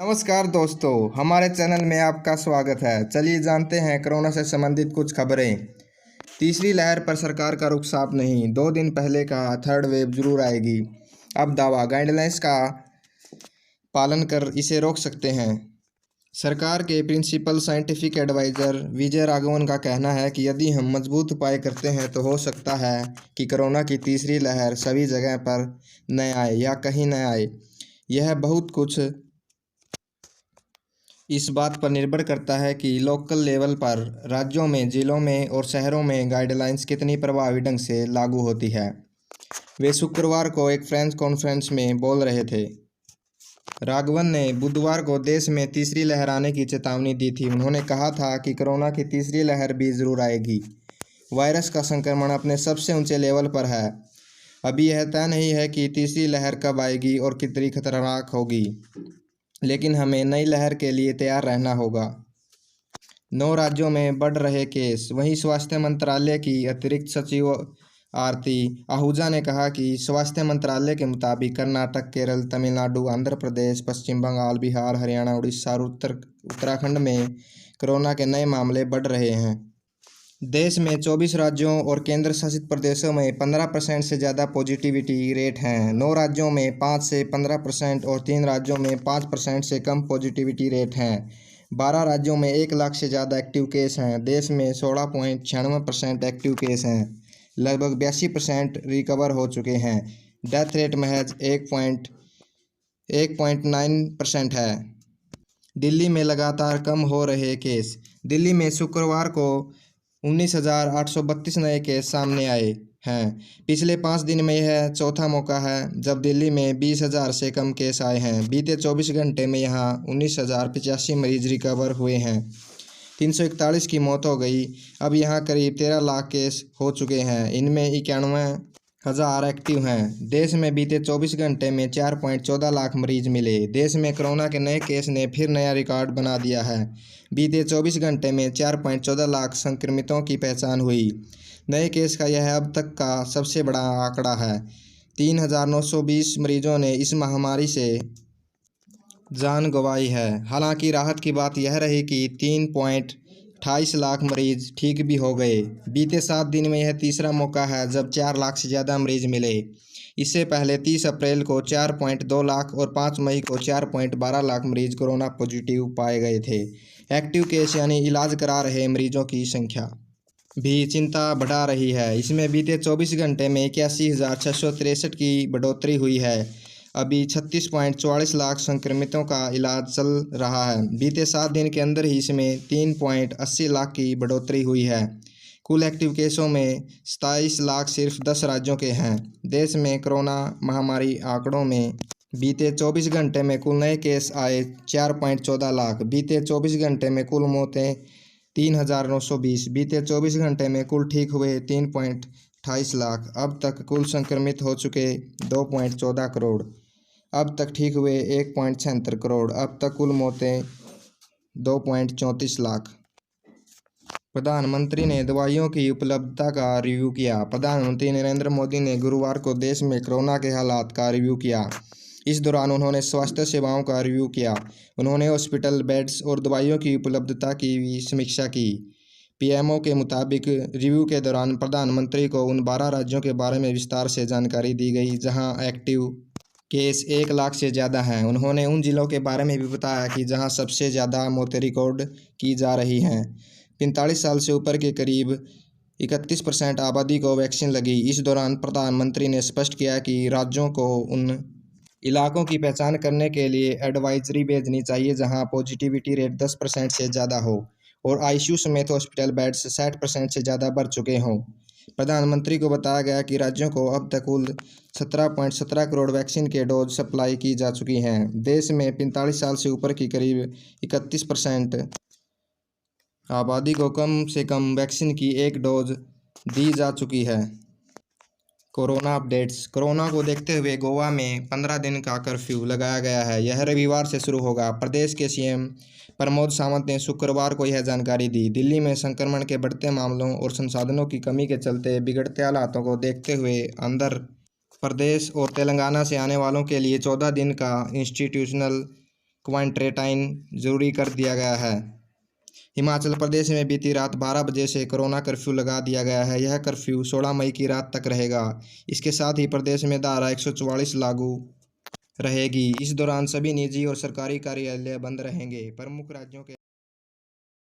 नमस्कार दोस्तों, हमारे चैनल में आपका स्वागत है। चलिए जानते हैं कोरोना से संबंधित कुछ खबरें। तीसरी लहर पर सरकार का रुख साफ नहीं, 2 दिन पहले कहा थर्ड वेव जरूर आएगी। अब दावा, गाइडलाइंस का पालन कर इसे रोक सकते हैं। सरकार के principal scientific adviser Vijay Raghavan का कहना है कि यदि हम मजबूत उपाय करते हैं तो हो सकता है कि कोरोना की तीसरी लहर सभी जगह पर न आए या कहीं न आए। यह बहुत कुछ इस बात पर निर्भर करता है कि लोकल लेवल पर राज्यों में, जिलों में और शहरों में गाइडलाइंस कितनी प्रभावी ढंग से लागू होती है। वे शुक्रवार को एक प्रेस कॉन्फ्रेंस में बोल रहे थे। राघवन ने बुधवार को देश में तीसरी लहर आने की चेतावनी दी थी। उन्होंने कहा था कि कोरोना की तीसरी लहर भी जरूर आएगी। वायरस का संक्रमण अपने सबसे ऊंचे लेवल पर है। अभी यह तय नहीं है कि तीसरी लहर कब आएगी और कितनी खतरनाक होगी, लेकिन हमें नई लहर के लिए तैयार रहना होगा। 9 राज्यों में बढ़ रहे केस। वहीं स्वास्थ्य मंत्रालय की अतिरिक्त सचिव आरती आहूजा ने कहा कि स्वास्थ्य मंत्रालय के मुताबिक कर्नाटक, केरल, तमिलनाडु, आंध्र प्रदेश, पश्चिम बंगाल, बिहार, हरियाणा, उड़ीसा और उत्तराखंड में कोरोना के नए मामले बढ़ रहे हैं। देश में 24 राज्यों और केंद्र शासित प्रदेशों में 15% से ज़्यादा पॉजिटिविटी रेट हैं। 9 राज्यों में 5 से 15% और 3 राज्यों में 5% से कम पॉजिटिविटी रेट हैं। 12 राज्यों में 1 लाख से ज़्यादा एक्टिव केस हैं। देश में 16.96% एक्टिव केस हैं। लगभग 82% रिकवर हो चुके हैं। डेथ रेट महज 1.9% है। दिल्ली में लगातार कम हो रहे केस। दिल्ली में शुक्रवार को 19,832 नए केस सामने आए हैं। पिछले 5 दिन में यह चौथा मौका है जब दिल्ली में 20,000 से कम केस आए हैं। बीते 24 घंटे में यहां 19,085 मरीज रिकवर हुए हैं। 341 की मौत हो गई। अब यहां करीब 13 लाख केस हो चुके हैं। इनमें 91,000 एक्टिव हैं। देश में बीते 24 घंटे में 4.14 लाख मरीज मिले। देश में कोरोना के नए केस ने फिर नया रिकॉर्ड बना दिया है। बीते 24 घंटे में 4.14 लाख संक्रमितों की पहचान हुई। नए केस का यह अब तक का सबसे बड़ा आंकड़ा है। 3,920 मरीजों ने इस महामारी से जान गंवाई है। हालांकि राहत की बात यह रही कि 3.28 लाख मरीज ठीक भी हो गए। बीते 7 दिन में यह तीसरा मौका है जब 4 लाख से ज़्यादा मरीज मिले। इससे पहले 30 अप्रैल को 4.2 लाख और 5 मई को 4.12 लाख मरीज कोरोना पॉजिटिव पाए गए थे। एक्टिव केस यानी इलाज करा रहे मरीजों की संख्या भी चिंता बढ़ा रही है। इसमें बीते 24 घंटे में 81,663 की बढ़ोतरी हुई है। अभी 36.44 लाख संक्रमितों का इलाज चल रहा है। बीते 7 दिन के अंदर ही इसमें 3.80 लाख की बढ़ोतरी हुई है। कुल एक्टिव केसों में 27 लाख सिर्फ 10 राज्यों के हैं। देश में कोरोना महामारी आंकड़ों में बीते 24 घंटे में कुल नए केस आए 4.14 लाख। बीते 24 घंटे में कुल मौतें 3,920। बीते 24 घंटे में कुल ठीक हुए 3.28 लाख। अब तक कुल संक्रमित हो चुके 2.14 करोड़। अब तक ठीक हुए 1.76 करोड़। अब तक कुल मौतें 2.34 लाख। प्रधानमंत्री ने दवाइयों की उपलब्धता का रिव्यू किया। प्रधानमंत्री नरेंद्र मोदी ने गुरुवार को देश में कोरोना के हालात का रिव्यू किया। इस दौरान उन्होंने स्वास्थ्य सेवाओं का रिव्यू किया। उन्होंने हॉस्पिटल बेड्स और दवाइयों की उपलब्धता की भी समीक्षा की। पीएमओ के मुताबिक रिव्यू के दौरान प्रधानमंत्री को उन 12 राज्यों के बारे में विस्तार से जानकारी दी गई जहां एक्टिव केस 1 लाख से ज़्यादा हैं। उन्होंने उन जिलों के बारे में भी बताया कि जहां सबसे ज़्यादा मौतें रिकॉर्ड की जा रही हैं। 45 साल से ऊपर के करीब 31% आबादी को वैक्सीन लगी। इस दौरान प्रधानमंत्री ने स्पष्ट किया कि राज्यों को उन इलाकों की पहचान करने के लिए एडवाइजरी भेजनी चाहिए जहां पॉजिटिविटी रेट 10% से ज़्यादा हो और आईसीयू समेत हॉस्पिटल बेड्स 60% से ज़्यादा भर चुके हों। प्रधानमंत्री को बताया गया कि राज्यों को अब तक कुल 17.17 करोड़ वैक्सीन के डोज सप्लाई की जा चुकी हैं। देश में 45 साल से ऊपर की करीब 31% आबादी को कम से कम वैक्सीन की 1 डोज दी जा चुकी है। Corona updates. कोरोना को देखते हुए गोवा में 15 दिन का कर्फ्यू लगाया गया है। यह रविवार से शुरू होगा। प्रदेश के सीएम प्रमोद सावंत ने शुक्रवार को यह जानकारी दी। दिल्ली में संक्रमण के बढ़ते मामलों और संसाधनों की कमी के चलते बिगड़ते हालातों को देखते हुए आंध्र प्रदेश और तेलंगाना से आने वालों के लिए 14 दिन का इंस्टीट्यूशनल क्वारंटाइन जरूरी कर दिया गया है। हिमाचल प्रदेश में बीती रात 12 बजे से कोरोना कर्फ्यू लगा दिया गया है। यह कर्फ्यू 16 मई की रात तक रहेगा। इसके साथ ही प्रदेश में धारा 144 लागू रहेगी। इस दौरान सभी निजी और सरकारी कार्यालय बंद रहेंगे। प्रमुख राज्यों के